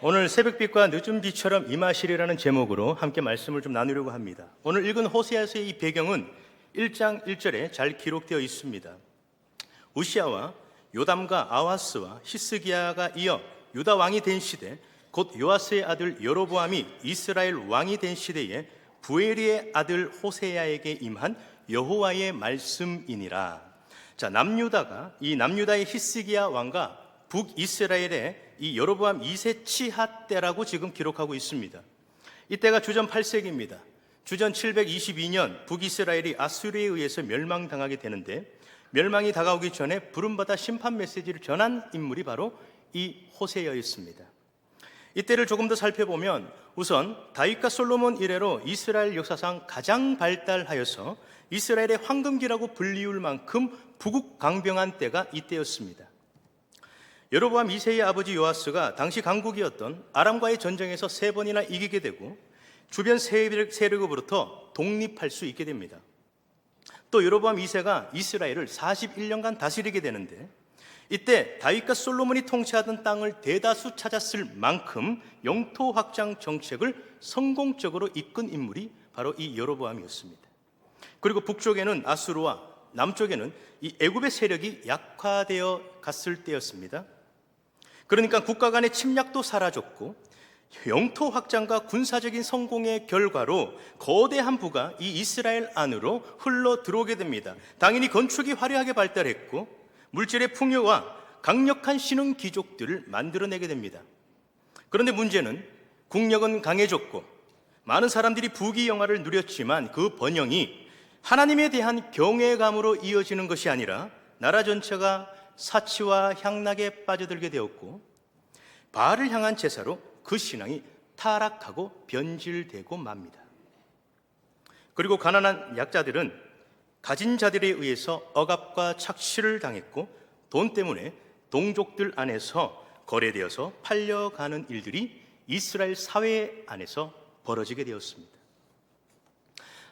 오늘 새벽빛과 늦은 비처럼 임하시리라는 제목으로 함께 말씀을 좀 나누려고 합니다. 오늘 읽은 호세아서의 이 배경은 1장 1절에 잘 기록되어 있습니다. 우시아와 요담과 아하스와 히스기야가 이어 유다 왕이 된 시대, 곧 요아스의 아들 여로보암이 이스라엘 왕이 된 시대에 부엘리의 아들 호세아에게 임한 여호와의 말씀이니라. 자, 남유다의 히스기야 왕과 북이스라엘의 이 여로보암 2세 치하 때라고 지금 기록하고 있습니다. 이때가 주전 8세기입니다. 주전 722년 북이스라엘이 아수르에 의해서 멸망당하게 되는데, 멸망이 다가오기 전에 부름받아 심판 메시지를 전한 인물이 바로 이 호세아였습니다. 이때를 조금 더 살펴보면 우선 다윗과 솔로몬 이래로 이스라엘 역사상 가장 발달하여서 이스라엘의 황금기라고 불리울 만큼 부국강병한 때가 이때였습니다. 여로보암 2세의 아버지 요아스가 당시 강국이었던 아람과의 전쟁에서 3번이나 이기게 되고 주변 세력으로부터 독립할 수 있게 됩니다. 또 여로보암 2세가 이스라엘을 41년간 다스리게 되는데, 이때 다윗과 솔로몬이 통치하던 땅을 대다수 찾았을 만큼 영토 확장 정책을 성공적으로 이끈 인물이 바로 이 여로보암이었습니다. 그리고 북쪽에는 아수르와 남쪽에는 이 애굽의 세력이 약화되어 갔을 때였습니다. 그러니까 국가 간의 침략도 사라졌고 영토 확장과 군사적인 성공의 결과로 거대한 부가 이 이스라엘 안으로 흘러 들어오게 됩니다. 당연히 건축이 화려하게 발달했고 물질의 풍요와 강력한 신흥 기족들을 만들어내게 됩니다. 그런데 문제는 국력은 강해졌고 많은 사람들이 부귀영화를 누렸지만 그 번영이 하나님에 대한 경외감으로 이어지는 것이 아니라 나라 전체가 사치와 향락에 빠져들게 되었고 바알을 향한 제사로 그 신앙이 타락하고 변질되고 맙니다. 그리고 가난한 약자들은 가진 자들에 의해서 억압과 착취를 당했고 돈 때문에 동족들 안에서 거래되어서 팔려가는 일들이 이스라엘 사회 안에서 벌어지게 되었습니다.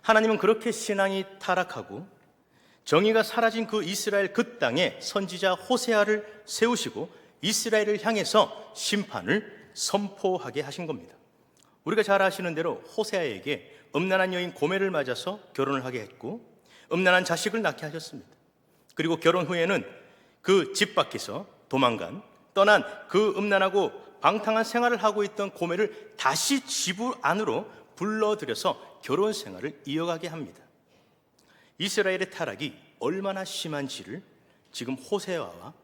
하나님은 그렇게 신앙이 타락하고 정의가 사라진 그 이스라엘 그 땅에 선지자 호세아를 세우시고 이스라엘을 향해서 심판을 선포하게 하신 겁니다. 우리가 잘 아시는 대로 호세아에게 음란한 여인 고멜을 맞아서 결혼을 하게 했고 음란한 자식을 낳게 하셨습니다. 그리고 결혼 후에는 그 집 밖에서 떠난 그 음란하고 방탕한 생활을 하고 있던 고멜을 다시 집 안으로 불러들여서 결혼 생활을 이어가게 합니다. 이스라엘의 타락이 얼마나 심한지를 지금 호세아와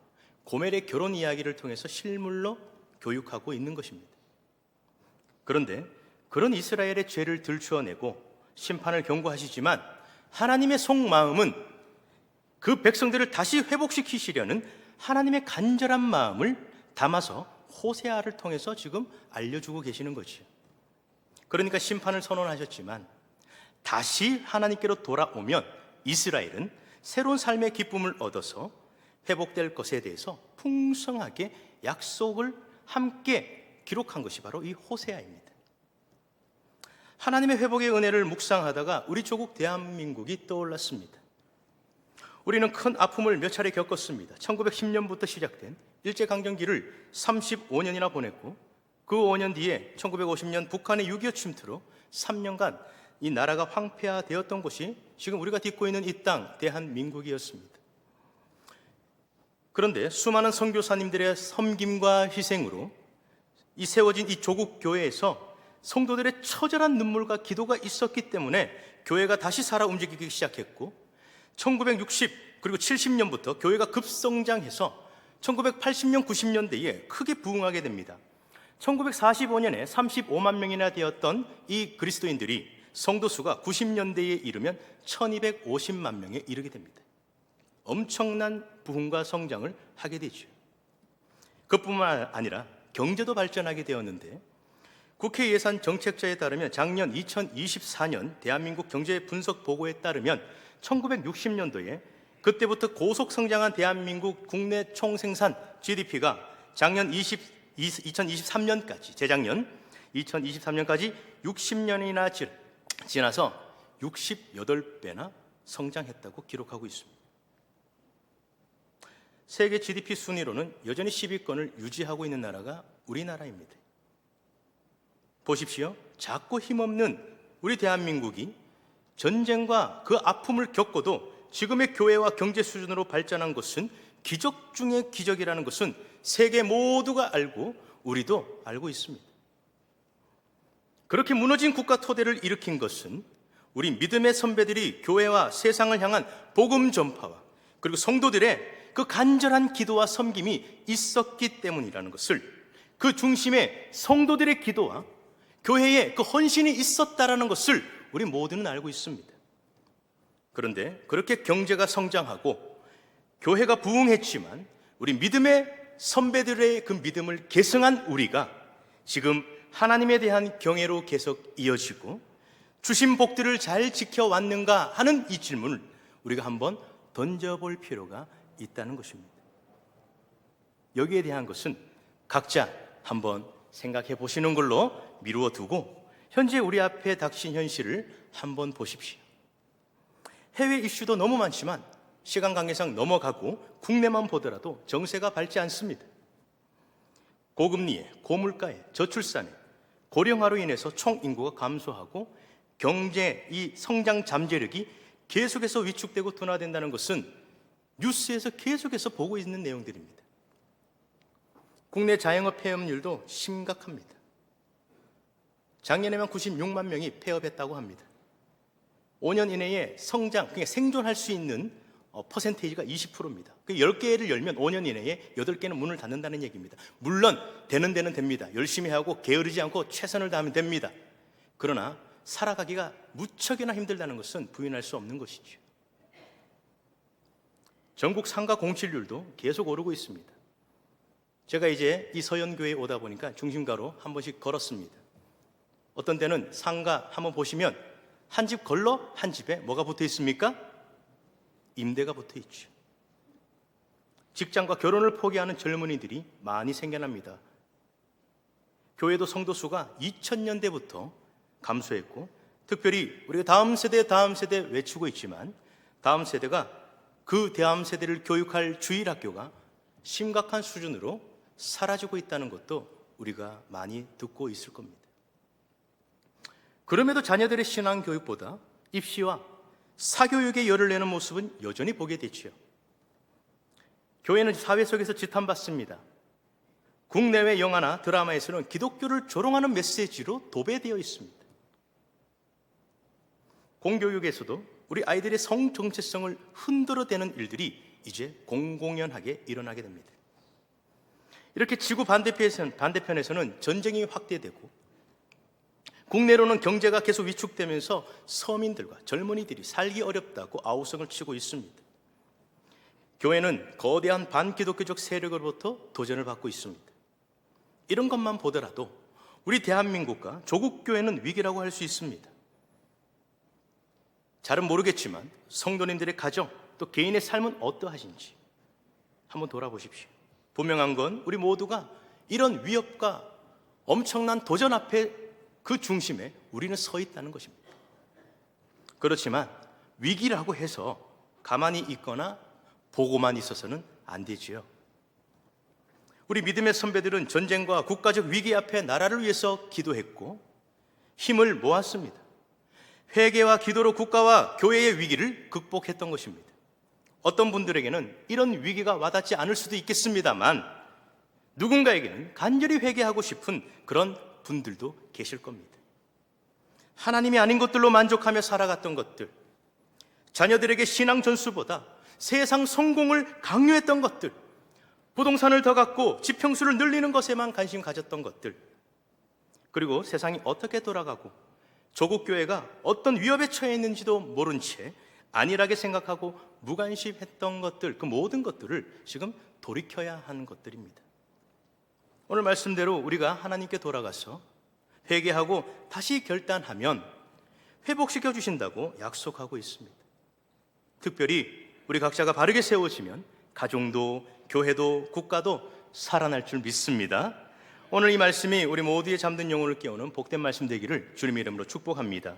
고멜의 결혼 이야기를 통해서 실물로 교육하고 있는 것입니다. 그런데 그런 이스라엘의 죄를 들추어내고 심판을 경고하시지만 하나님의 속마음은 그 백성들을 다시 회복시키시려는 하나님의 간절한 마음을 담아서 호세아를 통해서 지금 알려주고 계시는 거지요. 그러니까 심판을 선언하셨지만 다시 하나님께로 돌아오면 이스라엘은 새로운 삶의 기쁨을 얻어서 회복될 것에 대해서 풍성하게 약속을 함께 기록한 것이 바로 이 호세아입니다. 하나님의 회복의 은혜를 묵상하다가 우리 조국 대한민국이 떠올랐습니다. 우리는 큰 아픔을 몇 차례 겪었습니다. 1910년부터 시작된 일제강점기를 35년이나 보냈고 그 5년 뒤에 1950년 북한의 6.25 침투로 3년간 이 나라가 황폐화되었던 곳이 지금 우리가 딛고 있는 이 땅 대한민국이었습니다. 그런데 수많은 선교사님들의 섬김과 희생으로 이 세워진 이 조국 교회에서 성도들의 처절한 눈물과 기도가 있었기 때문에 교회가 다시 살아 움직이기 시작했고 1960 그리고 70년부터 교회가 급성장해서 1980년 90년대에 크게 부흥하게 됩니다. 1945년에 35만 명이나 되었던 이 그리스도인들이 성도 수가 90년대에 이르면 1250만 명에 이르게 됩니다. 엄청난 부흥과 성장을 하게 되죠. 그뿐만 아니라 경제도 발전하게 되었는데 국회 예산 정책처에 따르면 작년 2024년 대한민국 경제 분석 보고에 따르면 1960년도에 그때부터 고속 성장한 대한민국 국내 총생산 GDP가 작년 2023년까지 재작년 2023년까지 60년이나 지나서 68배나 성장했다고 기록하고 있습니다. 세계 GDP 순위로는 여전히 10위권을 유지하고 있는 나라가 우리나라입니다. 보십시오. 작고 힘없는 우리 대한민국이 전쟁과 그 아픔을 겪고도 지금의 교회와 경제 수준으로 발전한 것은 기적 중의 기적이라는 것은 세계 모두가 알고 우리도 알고 있습니다. 그렇게 무너진 국가 토대를 일으킨 것은 우리 믿음의 선배들이 교회와 세상을 향한 복음 전파와 그리고 성도들의 그 간절한 기도와 섬김이 있었기 때문이라는 것을, 그 중심에 성도들의 기도와 교회에 그 헌신이 있었다라는 것을 우리 모두는 알고 있습니다. 그런데 그렇게 경제가 성장하고 교회가 부흥했지만 우리 믿음의 선배들의 그 믿음을 계승한 우리가 지금 하나님에 대한 경외로 계속 이어지고 주신 복들을 잘 지켜왔는가 하는 이 질문을 우리가 한번 던져볼 필요가 있다는 것입니다. 여기에 대한 것은 각자 한번 생각해 보시는 걸로 미루어 두고 현재 우리 앞에 닥친 현실을 한번 보십시오. 해외 이슈도 너무 많지만 시간 관계상 넘어가고 국내만 보더라도 정세가 밝지 않습니다. 고금리에, 고물가에, 저출산에, 고령화로 인해서 총인구가 감소하고 경제 이 성장 잠재력이 계속해서 위축되고 둔화된다는 것은 뉴스에서 계속해서 보고 있는 내용들입니다. 국내 자영업 폐업률도 심각합니다. 작년에만 96만 명이 폐업했다고 합니다. 5년 이내에 성장, 그러니까 생존할 수 있는 퍼센테이지가 20%입니다. 그 10개를 열면 5년 이내에 8개는 문을 닫는다는 얘기입니다. 물론 되는 데는 됩니다. 열심히 하고 게으르지 않고 최선을 다하면 됩니다. 그러나 살아가기가 무척이나 힘들다는 것은 부인할 수 없는 것이죠. 전국 상가 공실률도 계속 오르고 있습니다. 제가 이제 이 서연교회에 오다 보니까 중심가로 한 번씩 걸었습니다. 어떤 때는 상가 한번 보시면 한 집 걸러 한 집에 뭐가 붙어 있습니까? 임대가 붙어 있죠. 직장과 결혼을 포기하는 젊은이들이 많이 생겨납니다. 교회도 성도 수가 2000년대부터 감소했고, 특별히 우리가 다음 세대 외치고 있지만 다음 세대가 그 다음 세대를 교육할 주일학교가 심각한 수준으로 사라지고 있다는 것도 우리가 많이 듣고 있을 겁니다. 그럼에도 자녀들의 신앙 교육보다 입시와 사교육에 열을 내는 모습은 여전히 보게 되지요. 교회는 사회 속에서 지탄받습니다. 국내외 영화나 드라마에서는 기독교를 조롱하는 메시지로 도배되어 있습니다. 공교육에서도 우리 아이들의 성 정체성을 흔들어대는 일들이 이제 공공연하게 일어나게 됩니다. 이렇게 지구 반대편에서는 전쟁이 확대되고 국내로는 경제가 계속 위축되면서 서민들과 젊은이들이 살기 어렵다고 아우성을 치고 있습니다. 교회는 거대한 반기독교적 세력으로부터 도전을 받고 있습니다. 이런 것만 보더라도 우리 대한민국과 조국 교회는 위기라고 할 수 있습니다. 잘은 모르겠지만 성도님들의 가정 또 개인의 삶은 어떠하신지 한번 돌아보십시오. 분명한 건 우리 모두가 이런 위협과 엄청난 도전 앞에 그 중심에 우리는 서 있다는 것입니다. 그렇지만 위기라고 해서 가만히 있거나 보고만 있어서는 안 되지요. 우리 믿음의 선배들은 전쟁과 국가적 위기 앞에 나라를 위해서 기도했고 힘을 모았습니다. 회개와 기도로 국가와 교회의 위기를 극복했던 것입니다. 어떤 분들에게는 이런 위기가 와닿지 않을 수도 있겠습니다만 누군가에게는 간절히 회개하고 싶은 그런 분들도 계실 겁니다. 하나님이 아닌 것들로 만족하며 살아갔던 것들, 자녀들에게 신앙 전수보다 세상 성공을 강요했던 것들, 부동산을 더 갖고 지평수를 늘리는 것에만 관심 가졌던 것들, 그리고 세상이 어떻게 돌아가고 조국교회가 어떤 위협에 처해 있는지도 모른 채 안일하게 생각하고 무관심했던 것들, 그 모든 것들을 지금 돌이켜야 하는 것들입니다. 오늘 말씀대로 우리가 하나님께 돌아가서 회개하고 다시 결단하면 회복시켜 주신다고 약속하고 있습니다. 특별히 우리 각자가 바르게 세워지면 가정도 교회도 국가도 살아날 줄 믿습니다. 오늘 이 말씀이 우리 모두의 잠든 영혼을 깨우는 복된 말씀 되기를 주님의 이름으로 축복합니다.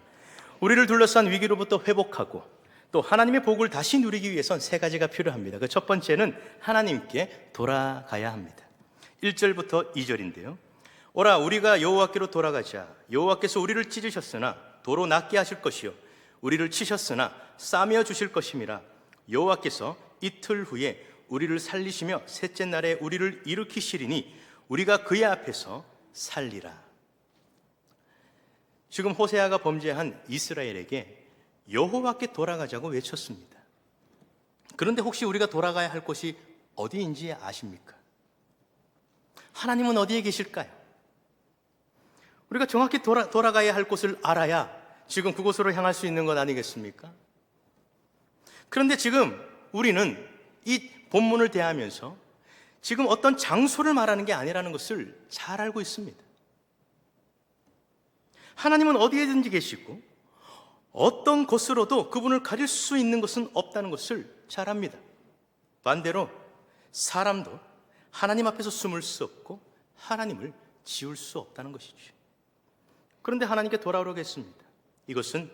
우리를 둘러싼 위기로부터 회복하고 또 하나님의 복을 다시 누리기 위해선 세 가지가 필요합니다. 그 첫 번째는 하나님께 돌아가야 합니다. 1절부터 2절인데요. 오라 우리가 여호와께로 돌아가자. 여호와께서 우리를 찢으셨으나 도로 낫게 하실 것이요 우리를 치셨으나 싸매어 주실 것임이라. 여호와께서 이틀 후에 우리를 살리시며 셋째 날에 우리를 일으키시리니 우리가 그의 앞에서 살리라. 지금 호세아가 범죄한 이스라엘에게 여호와께 돌아가자고 외쳤습니다. 그런데 혹시 우리가 돌아가야 할 곳이 어디인지 아십니까? 하나님은 어디에 계실까요? 우리가 정확히 돌아가야 할 곳을 알아야 지금 그곳으로 향할 수 있는 것 아니겠습니까? 그런데 지금 우리는 이 본문을 대하면서 지금 어떤 장소를 말하는 게 아니라는 것을 잘 알고 있습니다. 하나님은 어디에든지 계시고 어떤 곳으로도 그분을 가릴 수 있는 것은 없다는 것을 잘 압니다. 반대로 사람도 하나님 앞에서 숨을 수 없고 하나님을 지울 수 없다는 것이죠. 그런데 하나님께 돌아오겠습니다. 이것은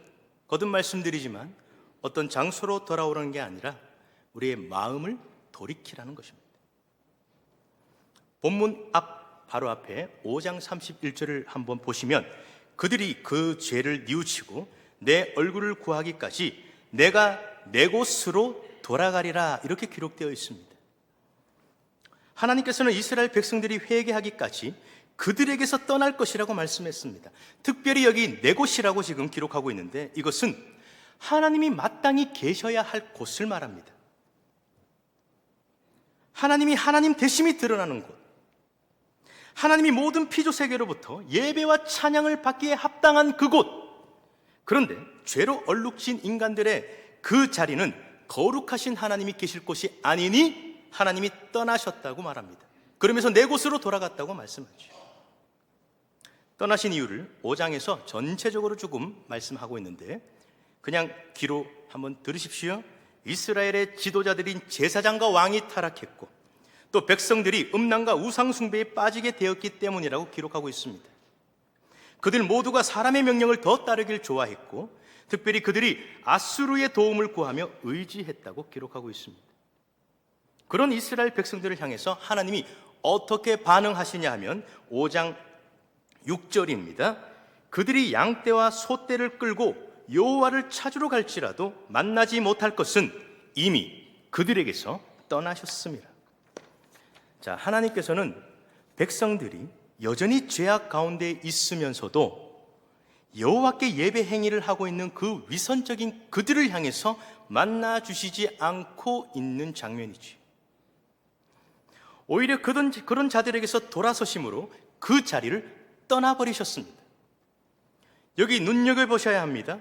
거듭 말씀드리지만 어떤 장소로 돌아오는 게 아니라 우리의 마음을 돌이키라는 것입니다. 본문 바로 앞에 5장 31절을 한번 보시면 그들이 그 죄를 뉘우치고 내 얼굴을 구하기까지 내가 내 곳으로 돌아가리라 이렇게 기록되어 있습니다. 하나님께서는 이스라엘 백성들이 회개하기까지 그들에게서 떠날 것이라고 말씀했습니다. 특별히 여기 내 곳이라고 지금 기록하고 있는데 이것은 하나님이 마땅히 계셔야 할 곳을 말합니다. 하나님이 하나님 되심이 드러나는 곳, 하나님이 모든 피조 세계로부터 예배와 찬양을 받기에 합당한 그곳. 그런데 죄로 얼룩진 인간들의 그 자리는 거룩하신 하나님이 계실 곳이 아니니 하나님이 떠나셨다고 말합니다. 그러면서 내 곳으로 돌아갔다고 말씀하죠. 떠나신 이유를 5장에서 전체적으로 조금 말씀하고 있는데 그냥 귀로 한번 들으십시오. 이스라엘의 지도자들인 제사장과 왕이 타락했고 또 백성들이 음란과 우상 숭배에 빠지게 되었기 때문이라고 기록하고 있습니다. 그들 모두가 사람의 명령을 더 따르길 좋아했고 특별히 그들이 아수르의 도움을 구하며 의지했다고 기록하고 있습니다. 그런 이스라엘 백성들을 향해서 하나님이 어떻게 반응하시냐 하면 5장 6절입니다. 그들이 양떼와 소떼를 끌고 여호와를 찾으러 갈지라도 만나지 못할 것은 이미 그들에게서 떠나셨습니다. 자, 하나님께서는 백성들이 여전히 죄악 가운데 있으면서도 여호와께 예배 행위를 하고 있는 그 위선적인 그들을 향해서 만나 주시지 않고 있는 장면이지. 오히려 그런 자들에게서 돌아서심으로 그 자리를 떠나버리셨습니다. 여기 눈여겨보셔야 합니다.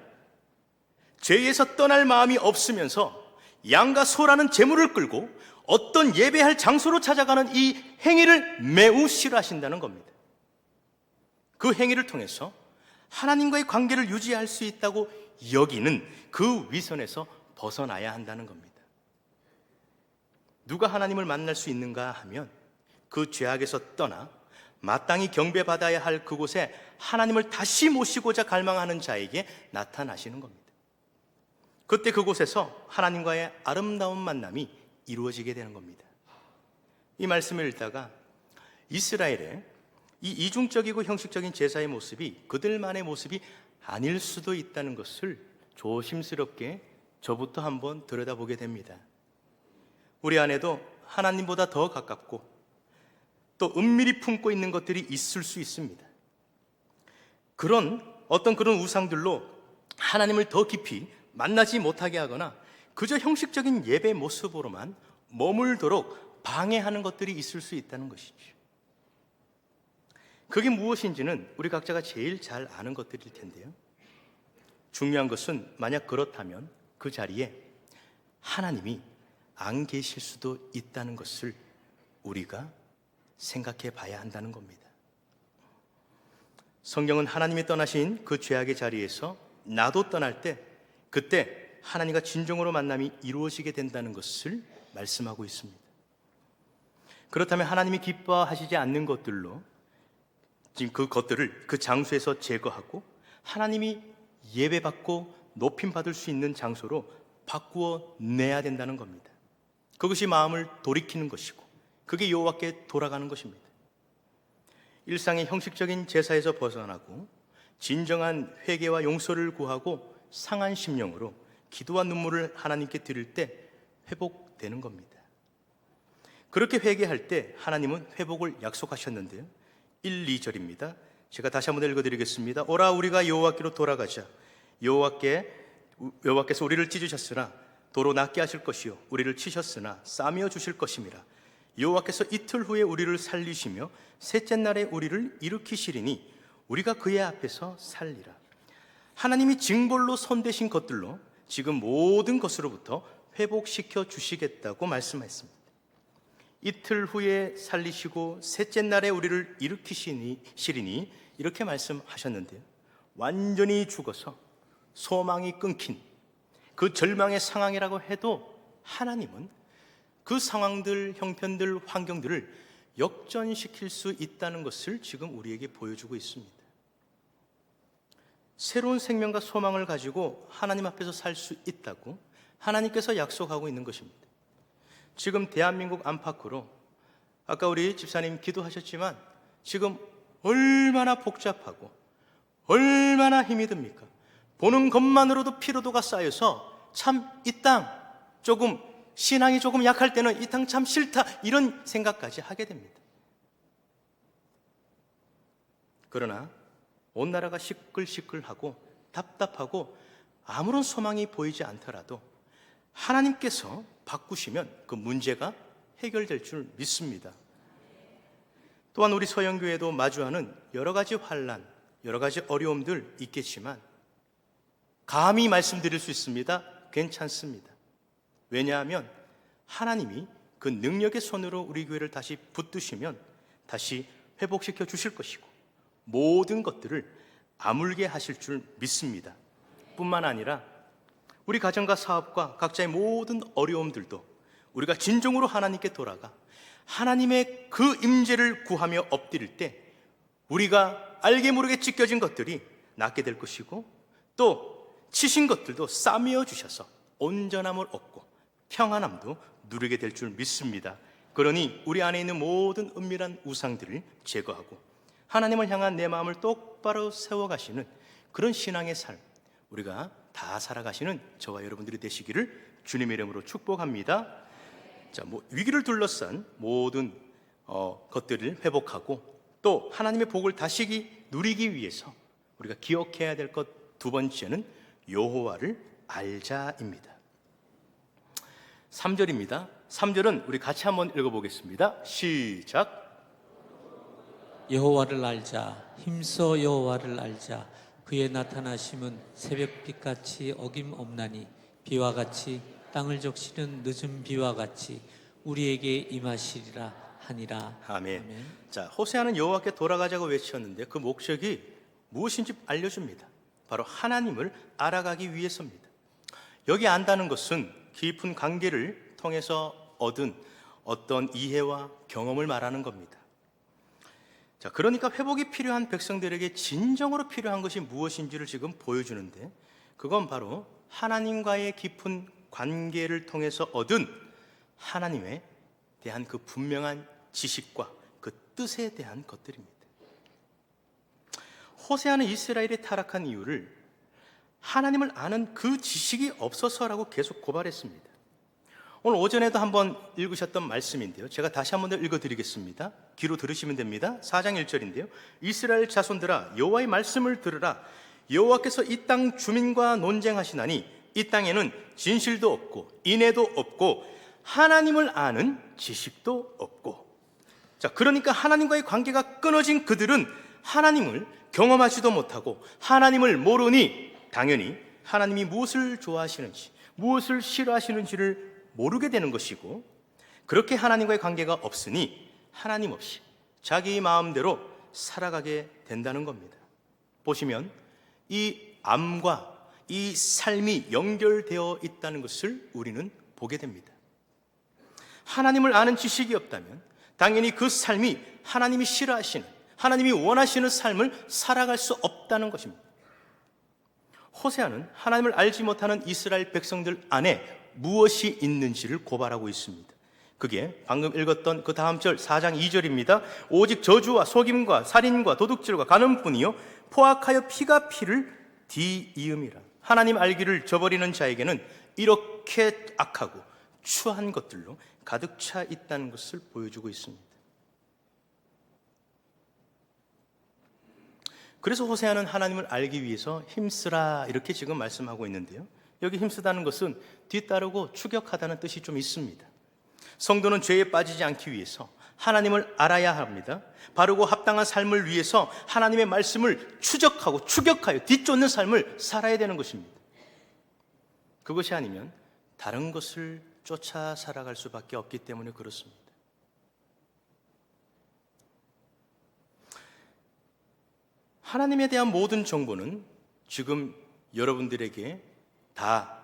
죄에서 떠날 마음이 없으면서 양과 소라는 제물을 끌고 어떤 예배할 장소로 찾아가는 이 행위를 매우 싫어하신다는 겁니다. 그 행위를 통해서 하나님과의 관계를 유지할 수 있다고 여기는 그 위선에서 벗어나야 한다는 겁니다. 누가 하나님을 만날 수 있는가 하면 그 죄악에서 떠나 마땅히 경배받아야 할 그곳에 하나님을 다시 모시고자 갈망하는 자에게 나타나시는 겁니다. 그때 그곳에서 하나님과의 아름다운 만남이 이루어지게 되는 겁니다. 이 말씀을 읽다가 이스라엘의 이 이중적이고 형식적인 제사의 모습이 그들만의 모습이 아닐 수도 있다는 것을 조심스럽게 저부터 한번 들여다보게 됩니다. 우리 안에도 하나님보다 더 가깝고 또 은밀히 품고 있는 것들이 있을 수 있습니다. 그런 우상들로 하나님을 더 깊이 만나지 못하게 하거나 그저 형식적인 예배 모습으로만 머물도록 방해하는 것들이 있을 수 있다는 것이죠. 그게 무엇인지는 우리 각자가 제일 잘 아는 것들일 텐데요. 중요한 것은 만약 그렇다면 그 자리에 하나님이 안 계실 수도 있다는 것을 우리가 생각해 봐야 한다는 겁니다. 성경은 하나님이 떠나신 그 죄악의 자리에서 나도 떠날 때 그때 하나님과 진정으로 만남이 이루어지게 된다는 것을 말씀하고 있습니다. 그렇다면 하나님이 기뻐하시지 않는 것들로 지금 그것들을 그 장소에서 제거하고 하나님이 예배받고 높임받을 수 있는 장소로 바꾸어 내야 된다는 겁니다. 그것이 마음을 돌이키는 것이고 그게 여호와께 돌아가는 것입니다. 일상의 형식적인 제사에서 벗어나고 진정한 회개와 용서를 구하고 상한 심령으로 기도와 눈물을 하나님께 드릴 때 회복되는 겁니다. 그렇게 회개할 때 하나님은 회복을 약속하셨는데요. 1, 2절입니다. 제가 다시 한번 읽어드리겠습니다. 오라 우리가 여호와께로 돌아가자. 여호와께서 우리를 찢으셨으나 도로 낫게 하실 것이요 우리를 치셨으나 싸매어 주실 것임이라. 여호와께서 이틀 후에 우리를 살리시며 셋째 날에 우리를 일으키시리니 우리가 그의 앞에서 살리라. 하나님이 징벌로 손대신 것들로 지금 모든 것으로부터 회복시켜 주시겠다고 말씀하셨습니다. 이틀 후에 살리시고 셋째 날에 우리를 일으키시리니 이렇게 말씀하셨는데요. 완전히 죽어서 소망이 끊긴 그 절망의 상황이라고 해도 하나님은 그 상황들, 형편들, 환경들을 역전시킬 수 있다는 것을 지금 우리에게 보여주고 있습니다. 새로운 생명과 소망을 가지고 하나님 앞에서 살 수 있다고 하나님께서 약속하고 있는 것입니다. 지금 대한민국 안팎으로 아까 우리 집사님 기도하셨지만 지금 얼마나 복잡하고 얼마나 힘이 듭니까? 보는 것만으로도 피로도가 쌓여서 참 이 땅 조금 신앙이 조금 약할 때는 이 땅 참 싫다 이런 생각까지 하게 됩니다. 그러나 온 나라가 시끌시끌하고 답답하고 아무런 소망이 보이지 않더라도 하나님께서 바꾸시면 그 문제가 해결될 줄 믿습니다. 또한 우리 서영교회도 마주하는 여러 가지 환난, 여러 가지 어려움들 있겠지만 감히 말씀드릴 수 있습니다. 괜찮습니다. 왜냐하면 하나님이 그 능력의 손으로 우리 교회를 다시 붙드시면 다시 회복시켜 주실 것이고 모든 것들을 아물게 하실 줄 믿습니다. 뿐만 아니라 우리 가정과 사업과 각자의 모든 어려움들도 우리가 진정으로 하나님께 돌아가 하나님의 그 임재를 구하며 엎드릴 때 우리가 알게 모르게 찢겨진 것들이 낫게 될 것이고 또 치신 것들도 싸매어 주셔서 온전함을 얻고 평안함도 누리게 될 줄 믿습니다. 그러니 우리 안에 있는 모든 은밀한 우상들을 제거하고 하나님을 향한 내 마음을 똑바로 세워가시는 그런 신앙의 삶 우리가 다 살아가시는 저와 여러분들이 되시기를 주님의 이름으로 축복합니다. 자, 위기를 둘러싼 모든 것들을 회복하고 또 하나님의 복을 다시 누리기 위해서 우리가 기억해야 될 것 두 번째는 여호와를 알자입니다. 3절입니다. 3절은 우리 같이 한번 읽어보겠습니다. 시작. 여호와를 알자. 힘써 여호와를 알자. 그의 나타나심은 새벽빛같이 어김없나니 비와 같이 땅을 적시는 늦은 비와 같이 우리에게 임하시리라 하니라. 아멘. 아멘. 자, 호세아는 여호와께 돌아가자고 외쳤는데 그 목적이 무엇인지 알려줍니다. 바로 하나님을 알아가기 위해서입니다. 여기 안다는 것은 깊은 관계를 통해서 얻은 어떤 이해와 경험을 말하는 겁니다. 자, 그러니까 회복이 필요한 백성들에게 진정으로 필요한 것이 무엇인지를 지금 보여주는데 그건 바로 하나님과의 깊은 관계를 통해서 얻은 하나님에 대한 그 분명한 지식과 그 뜻에 대한 것들입니다. 호세아는 이스라엘이 타락한 이유를 하나님을 아는 그 지식이 없어서라고 계속 고발했습니다. 오늘 오전에도 한번 읽으셨던 말씀인데요. 제가 다시 한번 더 읽어드리겠습니다. 귀로 들으시면 됩니다. 4장 1절인데요. 이스라엘 자손들아 여호와의 말씀을 들으라. 여호와께서 이 땅 주민과 논쟁하시나니 이 땅에는 진실도 없고 인애도 없고 하나님을 아는 지식도 없고. 자, 그러니까 하나님과의 관계가 끊어진 그들은 하나님을 경험하지도 못하고 하나님을 모르니 당연히 하나님이 무엇을 좋아하시는지 무엇을 싫어하시는지를 모르게 되는 것이고 그렇게 하나님과의 관계가 없으니 하나님 없이 자기 마음대로 살아가게 된다는 겁니다. 보시면 이 암과 이 삶이 연결되어 있다는 것을 우리는 보게 됩니다. 하나님을 아는 지식이 없다면 당연히 그 삶이 하나님이 싫어하시는 하나님이 원하시는 삶을 살아갈 수 없다는 것입니다. 호세아는 하나님을 알지 못하는 이스라엘 백성들 안에 무엇이 있는지를 고발하고 있습니다. 그게 방금 읽었던 그 다음 절 4장 2절입니다. 오직 저주와 속임과 살인과 도둑질과 간음뿐이요 포악하여 피가 피를 뒤이음이라. 하나님 알기를 저버리는 자에게는 이렇게 악하고 추한 것들로 가득 차 있다는 것을 보여주고 있습니다. 그래서 호세아는 하나님을 알기 위해서 힘쓰라 이렇게 지금 말씀하고 있는데요, 여기 힘쓰다는 것은 뒤따르고 추격하다는 뜻이 좀 있습니다. 성도는 죄에 빠지지 않기 위해서 하나님을 알아야 합니다. 바르고 합당한 삶을 위해서 하나님의 말씀을 추적하고 추격하여 뒤쫓는 삶을 살아야 되는 것입니다. 그것이 아니면 다른 것을 쫓아 살아갈 수밖에 없기 때문에 그렇습니다. 하나님에 대한 모든 정보는 지금 여러분들에게 다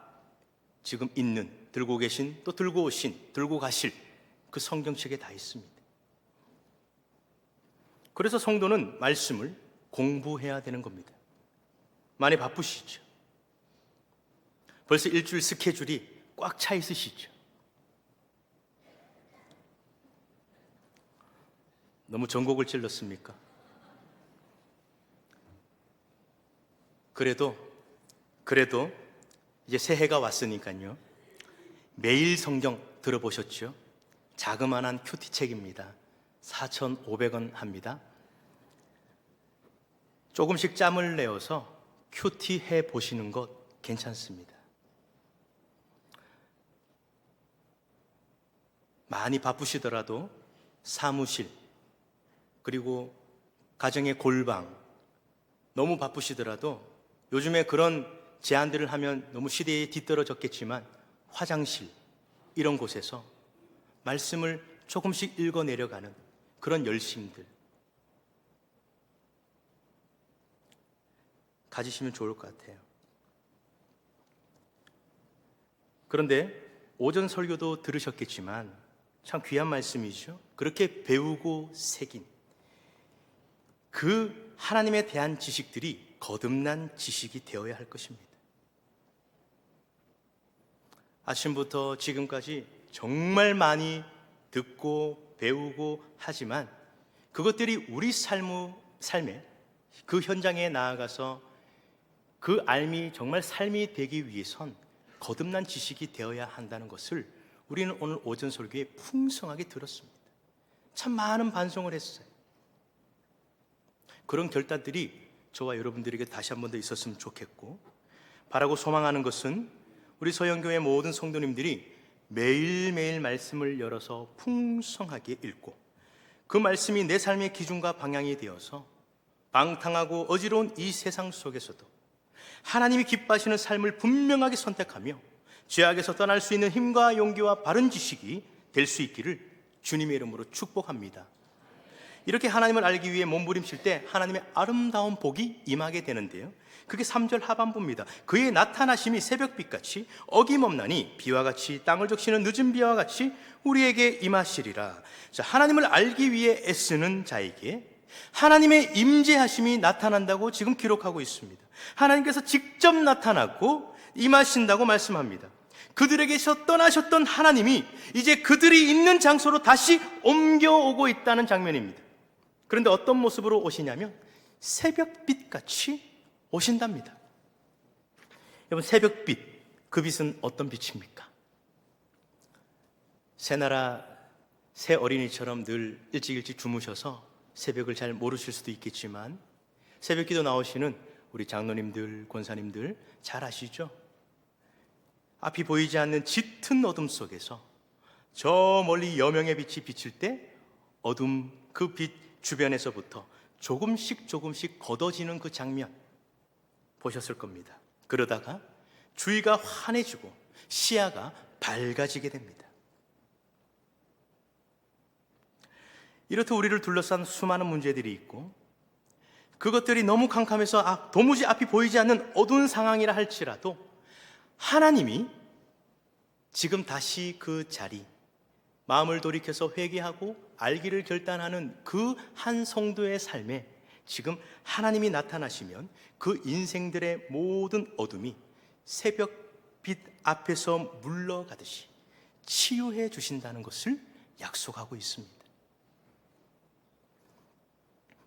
지금 있는, 들고 계신, 또 들고 오신, 들고 가실 그 성경책에 다 있습니다. 그래서 성도는 말씀을 공부해야 되는 겁니다. 많이 바쁘시죠? 벌써 일주일 스케줄이 꽉 차 있으시죠? 너무 전곡을 찔렀습니까? 그래도 이제 새해가 왔으니까요, 매일 성경 들어보셨죠? 자그마한 큐티책입니다. 4,500원 합니다. 조금씩 짬을 내어서 큐티해 보시는 것 괜찮습니다. 많이 바쁘시더라도 사무실, 그리고 가정의 골방, 너무 바쁘시더라도 요즘에 그런 제안들을 하면 너무 시대에 뒤떨어졌겠지만 화장실, 이런 곳에서 말씀을 조금씩 읽어 내려가는 그런 열심들 가지시면 좋을 것 같아요. 그런데 오전 설교도 들으셨겠지만 참 귀한 말씀이죠. 그렇게 배우고 새긴 그 하나님에 대한 지식들이 거듭난 지식이 되어야 할 것입니다. 아침부터 지금까지 정말 많이 듣고 배우고 하지만 그것들이 우리 삶의 그 현장에 나아가서 그 삶이 정말 삶이 되기 위해선 거듭난 지식이 되어야 한다는 것을 우리는 오늘 오전 설교에 풍성하게 들었습니다. 참 많은 반성을 했어요. 그런 결단들이 저와 여러분들에게 다시 한 번 더 있었으면 좋겠고, 바라고 소망하는 것은 우리 서영교회 모든 성도님들이 매일매일 말씀을 열어서 풍성하게 읽고 그 말씀이 내 삶의 기준과 방향이 되어서 방탕하고 어지러운 이 세상 속에서도 하나님이 기뻐하시는 삶을 분명하게 선택하며 죄악에서 떠날 수 있는 힘과 용기와 바른 지식이 될 수 있기를 주님의 이름으로 축복합니다. 이렇게 하나님을 알기 위해 몸부림칠 때 하나님의 아름다운 복이 임하게 되는데요, 그게 3절 하반부입니다. 그의 나타나심이 새벽빛같이 어김없나니 비와 같이 땅을 적시는 늦은 비와 같이 우리에게 임하시리라. 자, 하나님을 알기 위해 애쓰는 자에게 하나님의 임재하심이 나타난다고 지금 기록하고 있습니다. 하나님께서 직접 나타나고 임하신다고 말씀합니다. 그들에게서 떠나셨던 하나님이 이제 그들이 있는 장소로 다시 옮겨오고 있다는 장면입니다. 그런데 어떤 모습으로 오시냐면 새벽빛같이 오신답니다. 여러분, 새벽빛, 그 빛은 어떤 빛입니까? 새나라 새 어린이처럼 늘 일찍 주무셔서 새벽을 잘 모르실 수도 있겠지만 새벽기도 나오시는 우리 장로님들, 권사님들 잘 아시죠? 앞이 보이지 않는 짙은 어둠 속에서 저 멀리 여명의 빛이 비칠 때 어둠, 그 빛 주변에서부터 조금씩 걷어지는 그 장면 보셨을 겁니다. 그러다가 주위가 환해지고 시야가 밝아지게 됩니다. 이렇듯 우리를 둘러싼 수많은 문제들이 있고 그것들이 너무 캄캄해서 도무지 앞이 보이지 않는 어두운 상황이라 할지라도 하나님이 지금 다시 그 자리, 마음을 돌이켜서 회개하고 알기를 결단하는 그 한 성도의 삶에 지금 하나님이 나타나시면 그 인생들의 모든 어둠이 새벽빛 앞에서 물러가듯이 치유해 주신다는 것을 약속하고 있습니다.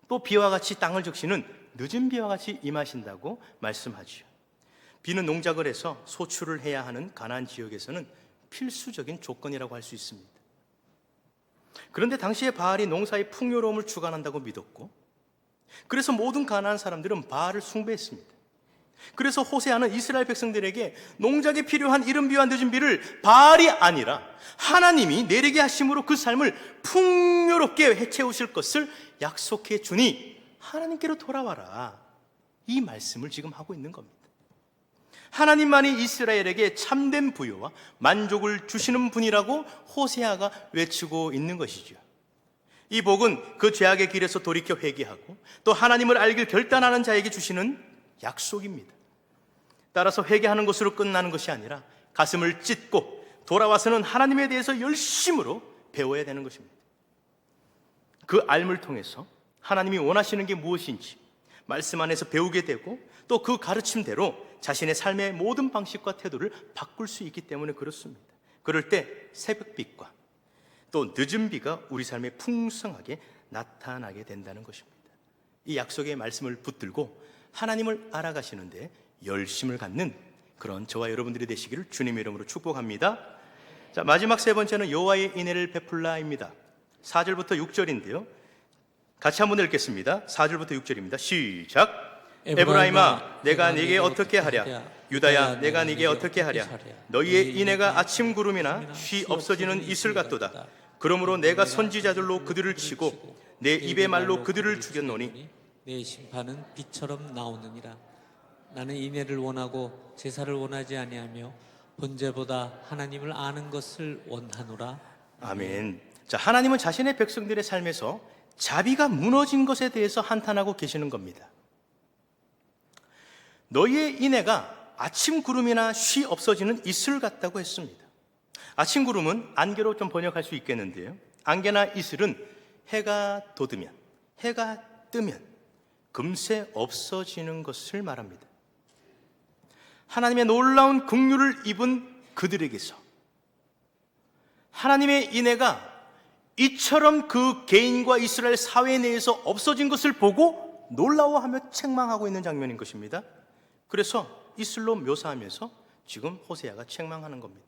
또 비와 같이 땅을 적시는 늦은 비와 같이 임하신다고 말씀하지요. 비는 농작을 해서 소출을 해야 하는 가나안 지역에서는 필수적인 조건이라고 할 수 있습니다. 그런데 당시에 바알이 농사의 풍요로움을 주관한다고 믿었고, 그래서 모든 가나안 사람들은 바알을 숭배했습니다. 그래서 호세아는 이스라엘 백성들에게 농작에 필요한 이른 비와 늦은 비를 바알이 아니라 하나님이 내리게 하심으로 그 삶을 풍요롭게 해채우실 것을 약속해 주니 하나님께로 돌아와라, 이 말씀을 지금 하고 있는 겁니다. 하나님만이 이스라엘에게 참된 부요와 만족을 주시는 분이라고 호세아가 외치고 있는 것이죠. 이 복은 그 죄악의 길에서 돌이켜 회개하고 또 하나님을 알길 결단하는 자에게 주시는 약속입니다. 따라서 회개하는 것으로 끝나는 것이 아니라 가슴을 찢고 돌아와서는 하나님에 대해서 열심으로 배워야 되는 것입니다. 그 알을 통해서 하나님이 원하시는 게 무엇인지 말씀 안에서 배우게 되고 또 그 가르침대로 자신의 삶의 모든 방식과 태도를 바꿀 수 있기 때문에 그렇습니다. 그럴 때 새벽빛과 또 늦은 비가 우리 삶에 풍성하게 나타나게 된다는 것입니다. 이 약속의 말씀을 붙들고 하나님을 알아가시는데 열심을 갖는 그런 저와 여러분들이 되시기를 주님의 이름으로 축복합니다. 자, 마지막 세 번째는 여호와의 인애를 베풀라입니다. 4절부터 6절인데요. 같이 한번 읽겠습니다. 4절부터 6절입니다. 시작. 에브라임아, 내가 네게 어떻게 하랴? 유다야, 내가 네게 어떻게 하랴? 너희의 인애가 아침 구름이나 쉬 없어지는 이슬 같도다. 그러므로 내가 선지자들로 그들을 치고 내 입의 말로 그들을 죽였노니 내 심판은 빛처럼 나오느니라. 나는 인애를 원하고 제사를 원하지 아니하며 번제보다 하나님을 아는 것을 원하노라. 아멘. 자, 하나님은 자신의 백성들의 삶에서 자비가 무너진 것에 대해서 한탄하고 계시는 겁니다. 너희의 인애가 아침 구름이나 쉬 없어지는 이슬 같다고 했습니다. 아침 구름은 안개로 좀 번역할 수 있겠는데요, 안개나 이슬은 해가 돋으면, 해가 뜨면 금세 없어지는 것을 말합니다. 하나님의 놀라운 긍휼을 입은 그들에게서 하나님의 인애가 이처럼 그 개인과 이스라엘 사회 내에서 없어진 것을 보고 놀라워하며 책망하고 있는 장면인 것입니다. 그래서 이슬로 묘사하면서 지금 호세아가 책망하는 겁니다.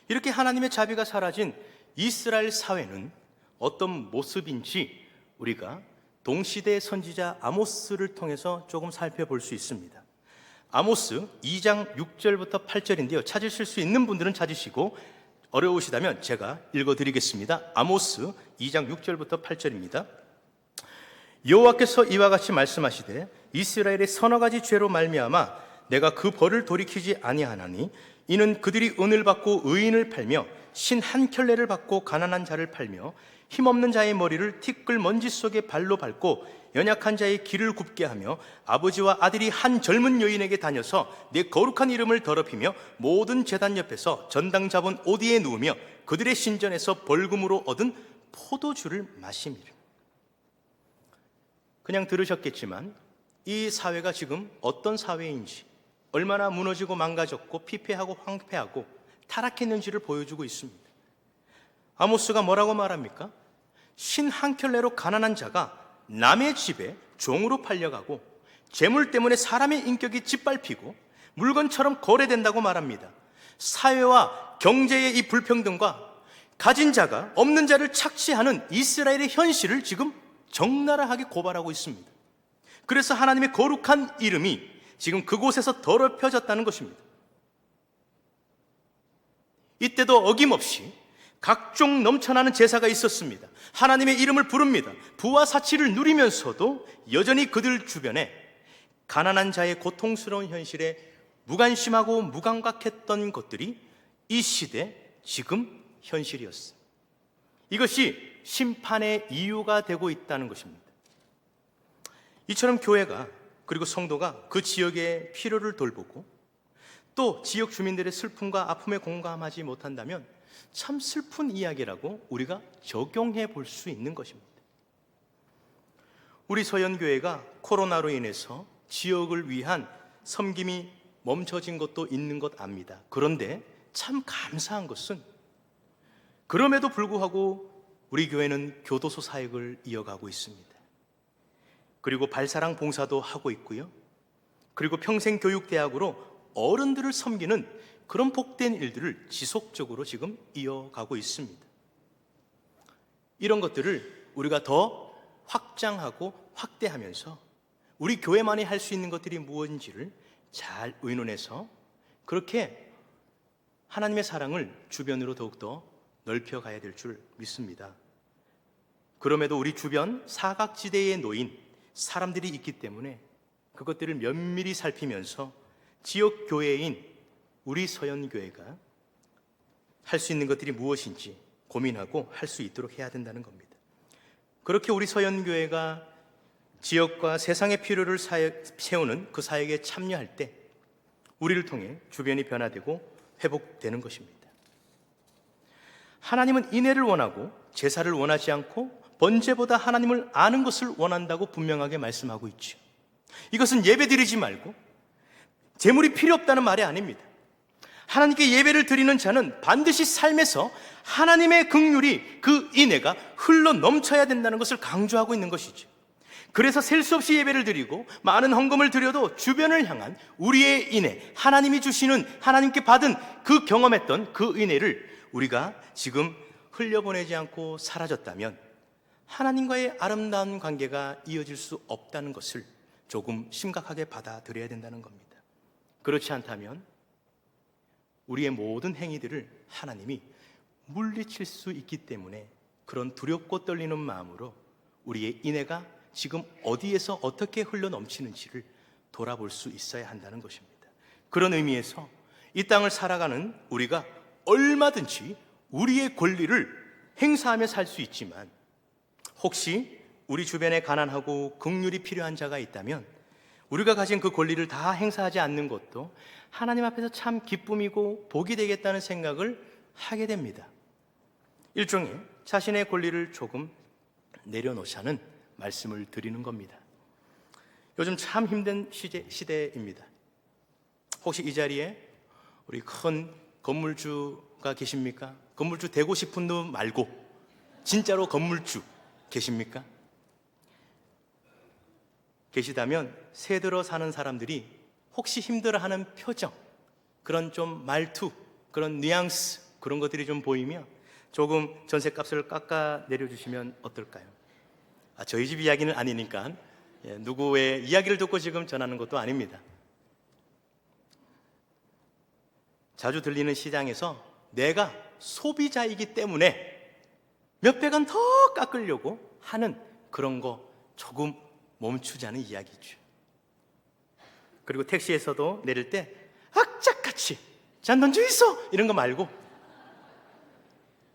이렇게 하나님의 자비가 사라진 이스라엘 사회는 어떤 모습인지 우리가 동시대 선지자 아모스를 통해서 조금 살펴볼 수 있습니다. 아모스 2장 6절부터 8절인데요. 찾으실 수 있는 분들은 찾으시고 어려우시다면 제가 읽어드리겠습니다. 아모스 2장 6절부터 8절입니다. 여호와께서 이와 같이 말씀하시되 이스라엘의 서너 가지 죄로 말미암아 내가 그 벌을 돌이키지 아니하나니 이는 그들이 은을 받고 의인을 팔며 신 한 켤레를 받고 가난한 자를 팔며 힘없는 자의 머리를 티끌 먼지 속에 발로 밟고 연약한 자의 길을 굽게 하며 아버지와 아들이 한 젊은 여인에게 다녀서 내 거룩한 이름을 더럽히며 모든 제단 옆에서 전당 잡은 오디에 누우며 그들의 신전에서 벌금으로 얻은 포도주를 마심이라. 그냥 들으셨겠지만 이 사회가 지금 어떤 사회인지, 얼마나 무너지고 망가졌고 피폐하고 황폐하고 타락했는지를 보여주고 있습니다. 아모스가 뭐라고 말합니까? 신 한 켤레로 가난한 자가 남의 집에 종으로 팔려가고 재물 때문에 사람의 인격이 짓밟히고 물건처럼 거래된다고 말합니다. 사회와 경제의 이 불평등과 가진 자가 없는 자를 착취하는 이스라엘의 현실을 지금 적나라하게 고발하고 있습니다. 그래서 하나님의 거룩한 이름이 지금 그곳에서 더럽혀졌다는 것입니다. 이때도 어김없이 각종 넘쳐나는 제사가 있었습니다. 하나님의 이름을 부릅니다. 부와 사치를 누리면서도 여전히 그들 주변에 가난한 자의 고통스러운 현실에 무관심하고 무감각했던 것들이 이 시대 지금 현실이었습니다. 이것이 심판의 이유가 되고 있다는 것입니다. 이처럼 교회가 그리고 성도가 그 지역의 필요를 돌보고 또 지역 주민들의 슬픔과 아픔에 공감하지 못한다면 참 슬픈 이야기라고 우리가 적용해 볼 수 있는 것입니다. 우리 서연교회가 코로나로 인해서 지역을 위한 섬김이 멈춰진 것도 있는 것 압니다. 그런데 참 감사한 것은 그럼에도 불구하고 우리 교회는 교도소 사역을 이어가고 있습니다. 그리고 발사랑 봉사도 하고 있고요. 그리고 평생교육대학으로 어른들을 섬기는 그런 복된 일들을 지속적으로 지금 이어가고 있습니다. 이런 것들을 우리가 더 확장하고 확대하면서 우리 교회만이 할 수 있는 것들이 무엇인지를 잘 의논해서 그렇게 하나님의 사랑을 주변으로 더욱더 넓혀가야 될 줄 믿습니다. 그럼에도 우리 주변 사각지대에 놓인 사람들이 있기 때문에 그것들을 면밀히 살피면서 지역 교회인 우리 서연교회가 할 수 있는 것들이 무엇인지 고민하고 할 수 있도록 해야 된다는 겁니다. 그렇게 우리 서연교회가 지역과 세상의 필요를 세우는 그 사역에 참여할 때 우리를 통해 주변이 변화되고 회복되는 것입니다. 하나님은 인애를 원하고 제사를 원하지 않고 번제보다 하나님을 아는 것을 원한다고 분명하게 말씀하고 있죠. 이것은 예배드리지 말고 제물이 필요 없다는 말이 아닙니다. 하나님께 예배를 드리는 자는 반드시 삶에서 하나님의 긍휼이, 그 인애가 흘러 넘쳐야 된다는 것을 강조하고 있는 것이죠. 그래서 셀 수 없이 예배를 드리고 많은 헌금을 드려도 주변을 향한 우리의 인애, 하나님이 주시는, 하나님께 받은 그 경험했던 그 인애를 우리가 지금 흘려보내지 않고 사라졌다면 하나님과의 아름다운 관계가 이어질 수 없다는 것을 조금 심각하게 받아들여야 된다는 겁니다. 그렇지 않다면 우리의 모든 행위들을 하나님이 물리칠 수 있기 때문에 그런 두렵고 떨리는 마음으로 우리의 인애가 지금 어디에서 어떻게 흘러 넘치는지를 돌아볼 수 있어야 한다는 것입니다. 그런 의미에서 이 땅을 살아가는 우리가 얼마든지 우리의 권리를 행사하며 살 수 있지만 혹시 우리 주변에 가난하고 긍휼이 필요한 자가 있다면 우리가 가진 그 권리를 다 행사하지 않는 것도 하나님 앞에서 참 기쁨이고 복이 되겠다는 생각을 하게 됩니다. 일종의 자신의 권리를 조금 내려놓자는 말씀을 드리는 겁니다. 요즘 참 힘든 시대입니다. 혹시 이 자리에 우리 큰 건물주가 계십니까? 건물주 되고 싶은 분 말고 진짜로 건물주 계십니까? 계시다면 새 들어 사는 사람들이 혹시 힘들어하는 표정, 그런 좀 말투, 그런 뉘앙스, 그런 것들이 좀 보이면 조금 전셋값을 깎아 내려주시면 어떨까요? 저희 집 이야기는 아니니까 누구의 이야기를 듣고 지금 전하는 것도 아닙니다. 자주 들리는 시장에서 내가 소비자이기 때문에 몇 백원 더 깎으려고 하는 그런 거 조금 멈추자는 이야기죠. 그리고 택시에서도 내릴 때 악착같이 잔돈 주이소 이런 거 말고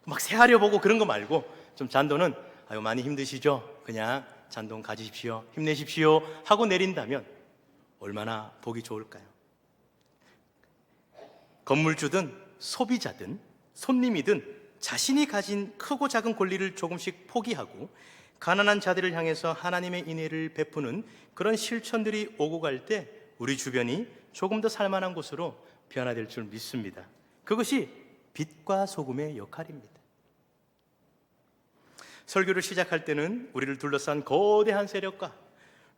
막 세하려 보고 그런 거 말고 좀 잔돈은 아유 많이 힘드시죠? 그냥 잔돈 가지십시오, 힘내십시오 하고 내린다면 얼마나 보기 좋을까요? 건물주든 소비자든 손님이든 자신이 가진 크고 작은 권리를 조금씩 포기하고 가난한 자들을 향해서 하나님의 인애를 베푸는 그런 실천들이 오고 갈 때 우리 주변이 조금 더 살만한 곳으로 변화될 줄 믿습니다. 그것이 빛과 소금의 역할입니다. 설교를 시작할 때는 우리를 둘러싼 거대한 세력과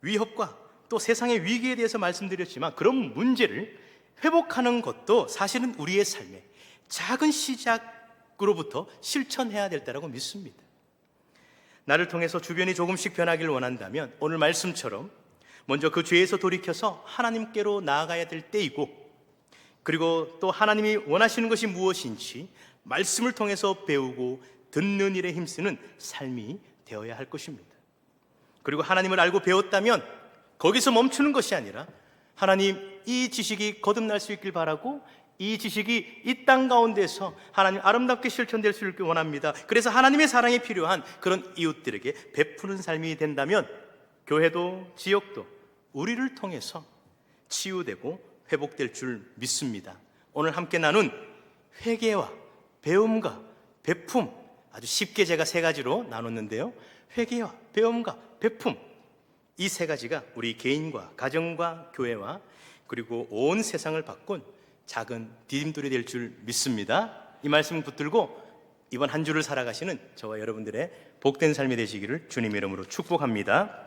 위협과 또 세상의 위기에 대해서 말씀드렸지만 그런 문제를 회복하는 것도 사실은 우리의 삶의 작은 시작으로부터 실천해야 될 때라고 믿습니다. 나를 통해서 주변이 조금씩 변하기를 원한다면 오늘 말씀처럼 먼저 그 죄에서 돌이켜서 하나님께로 나아가야 될 때이고, 그리고 또 하나님이 원하시는 것이 무엇인지 말씀을 통해서 배우고 듣는 일에 힘쓰는 삶이 되어야 할 것입니다. 그리고 하나님을 알고 배웠다면 거기서 멈추는 것이 아니라 하나님 이 지식이 거듭날 수 있길 바라고 이 지식이 이 땅 가운데서 하나님 아름답게 실천될 수 있길 원합니다. 그래서 하나님의 사랑이 필요한 그런 이웃들에게 베푸는 삶이 된다면 교회도 지역도 우리를 통해서 치유되고 회복될 줄 믿습니다. 오늘 함께 나눈 회개와 배움과 베품, 아주 쉽게 제가 세 가지로 나눴는데요. 회개와 배움과 베품, 이 세 가지가 우리 개인과 가정과 교회와 그리고 온 세상을 바꾼 작은 디딤돌이 될 줄 믿습니다. 이 말씀 붙들고 이번 한 주를 살아가시는 저와 여러분들의 복된 삶이 되시기를 주님 이름으로 축복합니다.